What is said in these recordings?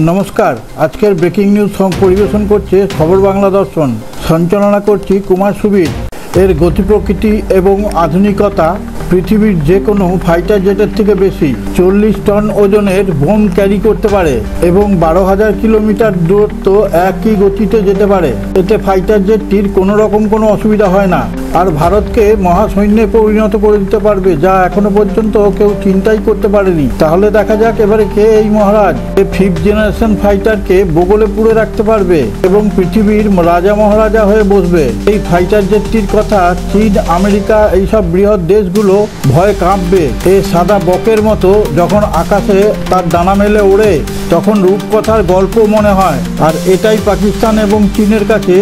নমস্কার, আজকের breaking news পরিবেশন করছে খবর বাংলা দর্শন। সঞ্চালনা করছি কুমার সুবীর। এর গতি প্রকৃতি এবং আধুনিকতা পৃথিবীর যে কোনো ফাইটার জেটের থেকে বেশি। 40 টন ওজনের বোম ক্যারি করতে পারে এবং 12,000 কিলোমিটার দূরত্ব একই গতিতে যেতে পারে। এতে ফাইটার জেটটির কোনো রকম কোনো অসুবিধা হয় না, আর ভারতকে মহাসৈন্যে পরিণত করে দিতে পারবে, যা এখনো পর্যন্ত কেউ চিন্তাই করতে পারেনি। তাহলে দেখা যাক এবারে কে এই মহারাজ। এই 5th জেনারেশন ফাইটারকে বগলে পুড়ে রাখতে পারবে এবং পৃথিবীর রাজা মহারাজা হয়ে বসবে। এই ফাইটার জেটটির কথা চীন, আমেরিকা এইসব বৃহৎ দেশগুলো ভয়ে কাঁপবে। এই সাদা বকের মতো যখন আকাশে তার ডানা মেলে ওড়ে, তখন রূপকথার গল্প মনে হয়। আর এটাই পাকিস্তান এবং চীনের কাছে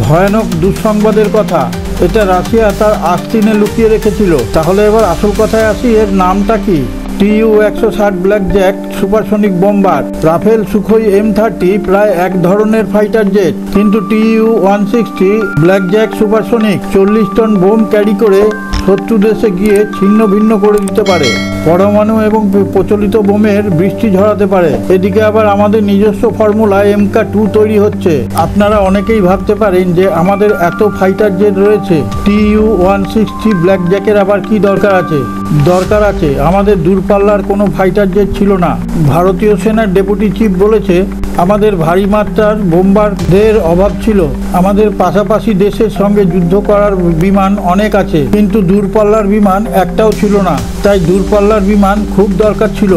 ভয়ানক দুঃসংবাদের কথা। এটা রাশিয়া তার আস্তিনে লুকিয়ে রেখেছিল। তাহলে এবার আসল কথায় আসি, এর নামটা কি? TU-160 black jack supersonic bomber. Rafale, Sukhoi, M30 প্রায় এক ধরনের ফাইটার জেট, কিন্তু TU-160 black jack supersonic 40 ton bomb carry করে শত্রু দেশে গিয়ে ছিন্ন ভিন্ন করে দিতে পারে। পরমাণু এবং প্রচলিত বোমের বৃষ্টি ঝরাতে পারে। এদিকে আবার আমাদের নিজস্ব ফর্মুলা MK2 তৈরি হচ্ছে। আপনারা অনেকেই ভাবতে পারেন যে আমাদের এত ফাইটার জেট রয়েছে, TU-160 ব্ল্যাক জ্যাকের আবার কি দরকার আছে? দরকার আছে। আমাদের দূরপাল্লার কোনো ফাইটার জেট ছিল না। ভারতীয় সেনার ডেপুটি চিফ বলেছে আমাদের ভারী মাত্রার বোম্বারদের অভাব ছিল। আমাদের পাশাপাশি দেশের সঙ্গে যুদ্ধ করার বিমান অনেক আছে, কিন্তু দূরপাল্লার বিমান একটাও ছিল না। তাই দূরপাল্লার বিমান খুব দরকার ছিল।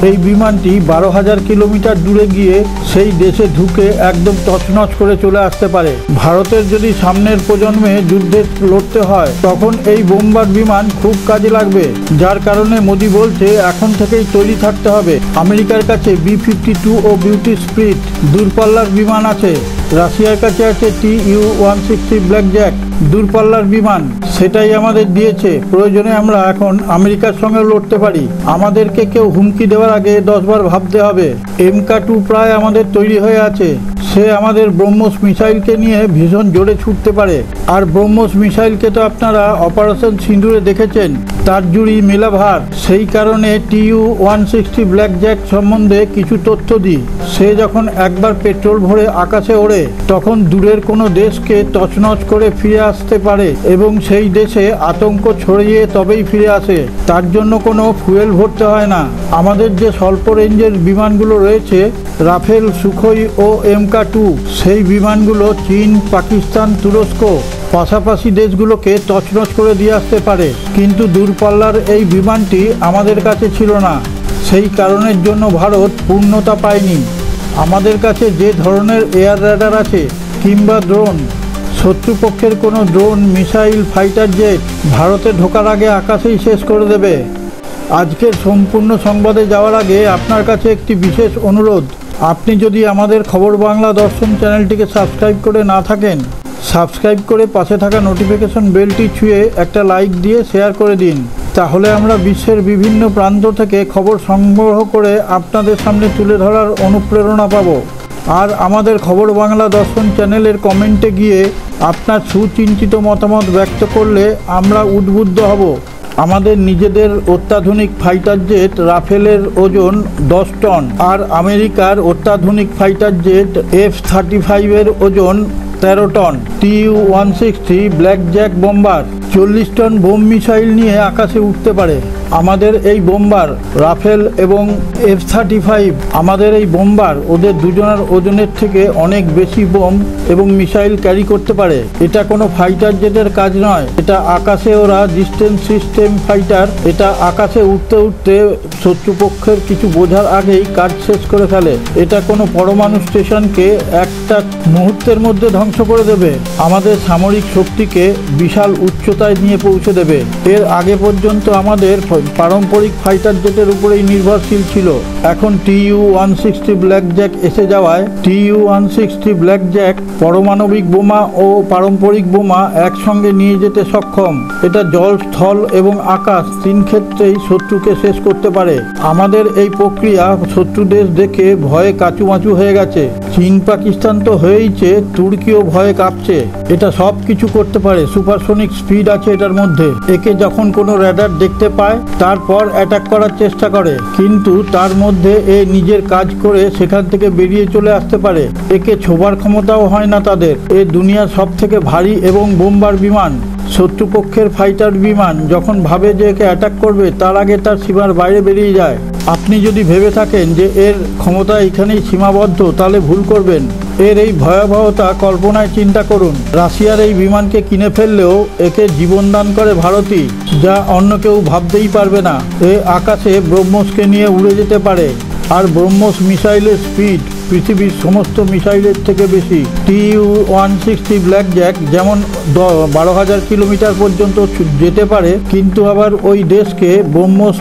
এই বিমানটি 12,000 কিলোমিটার দূরে গিয়ে সেই দেশে ঢুকে একদম তছনছ করে চলে আসতে পারে। ভারতের যদি সামনের প্রজন্মে যুদ্ধে লড়তে হয়, তখন এই বোম্বার বিমান খুব কাজে লাগবে। যার কারণে মোদি বলছে এখন থেকেই তৈরি থাকতে হবে। আমেরিকার কাছে B-52 ও বিউটি স্পিরিট দূরপাল্লার বিমান আছে। রাশিয়ার কাছে আছে TU-160 ব্ল্যাক জ্যাক দূরপাল্লার বিমান। সেটাই আমাদের দিয়েছে। প্রয়োজনে আমরা এখন আমেরিকার সঙ্গে লড়তে পারি। আমাদেরকে কেউ হুমকি দেওয়ার আগে 10 বার ভাবতে হবে। MK2 প্রায় আমাদের তৈরি হয়ে আছে। সে আমাদের ব্রহ্মোস মিসাইলকে নিয়ে ভীষণ জোরে ছুটতে পারে। আর ব্রহ্মোস মিসাইলকে তো আপনারা অপারেশন সিঁদুরে দেখেছেন, তার জুড়ি মেলাভার। সেই কারণে TU-160 ব্ল্যাক জ্যাক সম্বন্ধে কিছু তথ্য দিই। সে যখন একবার পেট্রোল ভরে আকাশে ওড়ে, তখন দূরের কোনো দেশকে তছনছ করে ফিরে আসতে পারে এবং সেই দেশে আতঙ্ক ছড়িয়ে তবেই ফিরে আসে। তার জন্য কোনো ফুয়েল ভরতে হয় না। আমাদের যে স্বল্প রেঞ্জের বিমানগুলো রয়েছে, রাফেল, সুখোই ও MK2, সেই বিমানগুলো চীন, পাকিস্তান, তুরস্ক পাশাপাশি দেশগুলোকে তছনছ করে দিয়ে আসতে পারে। কিন্তু দূরপাল্লার এই বিমানটি আমাদের কাছে ছিল না। সেই কারণের জন্য ভারত পূর্ণতা পায়নি। আমাদের কাছে যে ধরনের এয়ার র্যাডার আছে কিংবা ড্রোন, শত্রুপক্ষের কোনো ড্রোন, মিসাইল, ফাইটার জেট ভারতে ঢোকার আগে আকাশেই শেষ করে দেবে। আজকের সম্পূর্ণ সংবাদে যাওয়ার আগে আপনার কাছে একটি বিশেষ অনুরোধ। আপনি যদি আমাদের খবর বাংলা দর্শন চ্যানেলটিকে সাবস্ক্রাইব করে না থাকেন, সাবস্ক্রাইব করে পাশে থাকা নোটিফিকেশন বেলটি ছুঁয়ে একটা লাইক দিয়ে শেয়ার করে দিন। তাহলে আমরা বিশ্বের বিভিন্ন প্রান্ত থেকে খবর সংগ্রহ করে আপনাদের সামনে তুলে ধরার অনুপ্রেরণা পাব। আর আমাদের খবর বাংলা দর্শন চ্যানেলের কমেন্টে গিয়ে আপনার সুচিন্তিত মতামত ব্যক্ত করলে আমরা উদ্বুদ্ধ হব। আমাদের নিজেদের অত্যাধুনিক ফাইটার জেট রাফেলের ওজন 10 টন, আর আমেরিকার অত্যাধুনিক ফাইটার জেট F-35 এর ওজন 13 ton. TU-160 black jack bomber 40 ton bomb missile নিয়ে আকাশে উঠতে পারে। আমাদের এই বোম্বার রাফেল এবং F-35, আমাদের এই বোম্বার ওদের দুজনের ওজনের থেকে অনেক বেশি বোম এবং মিসাইল ক্যারি করতে পারে। এটা কোনো ফাইটার জেটের কাজ নয়। এটা আকাশে ওরা ডিস্টেন্স সিস্টেম ফাইটার। এটা আকাশে উঠতে উঠতে শত্রুপক্ষের কিছু বোঝার আগেই কাজ শেষ করে ফেলে। এটা কোনো পরমাণু স্টেশনকে একটা মুহূর্তের মধ্যে ধ্বংস করে দেবে। আমাদের সামরিক শক্তিকে বিশাল উচ্চতায় নিয়ে পৌঁছে দেবে। এর আগে পর্যন্ত আমাদের পারম্পরিক ফাইটার জেটের উপরেই নির্ভরশীল ছিল। এখন TU-160 ব্ল্যাক জ্যাক এসে যাওয়ায় TU-160 ব্ল্যাক জ্যাক পারমাণবিক বোমা ও পারম্পরিক বোমা একসঙ্গে নিয়ে যেতে সক্ষম। এটা জল, স্থল এবং আকাশ 3 ক্ষেত্রেই শত্রুকে শেষ করতে পারে। আমাদের এই প্রক্রিয়া শত্রু দেশ দেখে ভয়ে কাঁচুমাচু হয়ে গেছে। চীন পাকিস্তান তো হয়েইছে, তুর্কিও ভয়ে কাঁপছে। এটা সব কিছু করতে পারে, সুপারসনিক স্পিড আছে এটার মধ্যে। একে যখন কোনো রেডার দেখতে পায় তারপর অ্যাটাক করার চেষ্টা করে, কিন্তু তার মধ্যে এ নিজের কাজ করে সেখান থেকে বেরিয়ে চলে আসতে পারে। একে ছোবার ক্ষমতাও হয় না তাদের। এ দুনিয়ার সব থেকে ভারী এবং বোমবার বিমান। শত্রুপক্ষের ফাইটার বিমান যখন ভাবে যে একে অ্যাটাক করবে তার আগে তার সীমার বাইরে বেরিয়ে যায়। আপনি যদি ভেবে থাকেন যে এর ক্ষমতা এখানেই সীমাবদ্ধ তাহলে ভুল করবেন। এর এই ভয়াবহতা কল্পনায় চিন্তা করুন। রাশিয়ার এই বিমানকে কিনে ফেললেও একে জীবনদান করে ভারতই, যা অন্য কেউ ভাবতেই পারবে না। এ আকাশে ব্রহ্মসকে নিয়ে উড়ে যেতে পারে, আর ব্রহ্মস মিসাইলের স্পিড পৃথিবীর সমস্ত মিসাইলের থেকে বেশি। TU-160 ব্ল্যাকজ্যাক যেমন 12,000 কিলোমিটার পর্যন্ত যেতে পারে, কিন্তু আবার ওই দেশকে ব্রহ্মস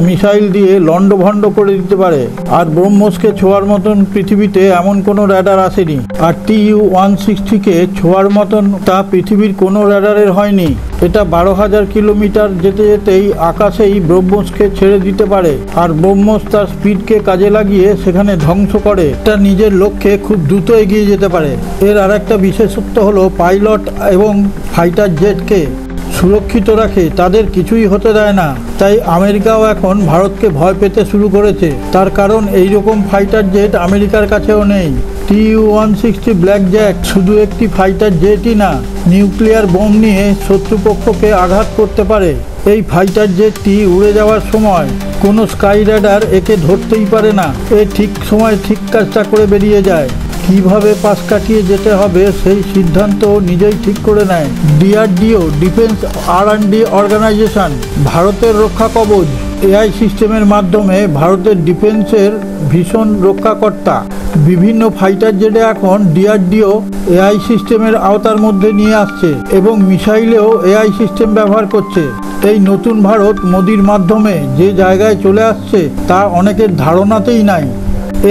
মিসাইল দিয়ে লণ্ডভণ্ড করে দিতে পারে। আর ব্রহ্মসকে ছোঁয়ার মতন পৃথিবীতে এমন কোনো র্যাডার আসেনি, আর TU-160কে ছোঁয়ার মতন তা পৃথিবীর কোনো র্যাডারের হয়নি। এটা 12,000 কিলোমিটার যেতে যেতেই আকাশেই ব্রহ্মসকে ছেড়ে দিতে পারে, আর ব্রহ্মস তার স্পিডকে কাজে লাগিয়ে সেখানে ধ্বংস করে। এটা নিজের লক্ষ্যে খুব দ্রুত এগিয়ে যেতে পারে। এর আর একটা বিশেষত্ব হলো পাইলট এবং ফাইটার জেটকে সুরক্ষিত রাখে, তাদের কিছুই হতে দেয় না। তাই আমেরিকাও এখন ভারতকে ভয় পেতে শুরু করেছে। তার কারণ এই রকম ফাইটার জেট আমেরিকার কাছেও নেই। TU-160 ব্ল্যাকজ্যাক শুধু একটি ফাইটার জেটই না, নিউক্লিয়ার বোম নিয়ে শত্রুপক্ষকে আঘাত করতে পারে। এই ফাইটার জেটটি উড়ে যাওয়ার সময় কোনো স্কাই র্যাডার একে ধরতেই পারে না। এ ঠিক সময় ঠিক কাজটা করে বেরিয়ে যায়। কিভাবে পাশ কাটিয়ে যেতে হবে সেই সিদ্ধান্ত নিজেই ঠিক করে নেয়। DRDO ডিফেন্স R&D অর্গানাইজেশন ভারতের রক্ষা কবচ। AI সিস্টেমের মাধ্যমে ভারতের ডিফেন্সের ভীষণ রক্ষাকর্তা। বিভিন্ন ফাইটার জেটে এখন DRDO AI সিস্টেমের আওতার মধ্যে নিয়ে আসছে এবং মিসাইলেও AI সিস্টেম ব্যবহার করছে। এই নতুন ভারত মোদির মাধ্যমে যে জায়গায় চলে আসছে তা অনেকের ধারণাতেই নাই।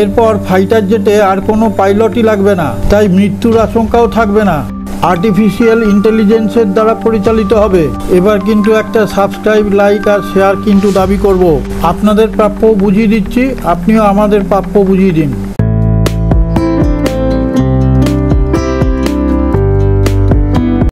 এরপর ফাইটার জেটে আর কোনো পাইলটই লাগবে না, তাই মৃত্যুর আশঙ্কাও থাকবে না। আর্টিফিশিয়াল ইন্টেলিজেন্সের দ্বারা পরিচালিত হবে। এবার কিন্তু একটা সাবস্ক্রাইব, লাইক আর শেয়ার কিন্তু দাবি করব। আপনাদের প্রাপ্য বুঝিয়ে দিচ্ছি, আপনিও আমাদের প্রাপ্য বুঝিয়ে দিন।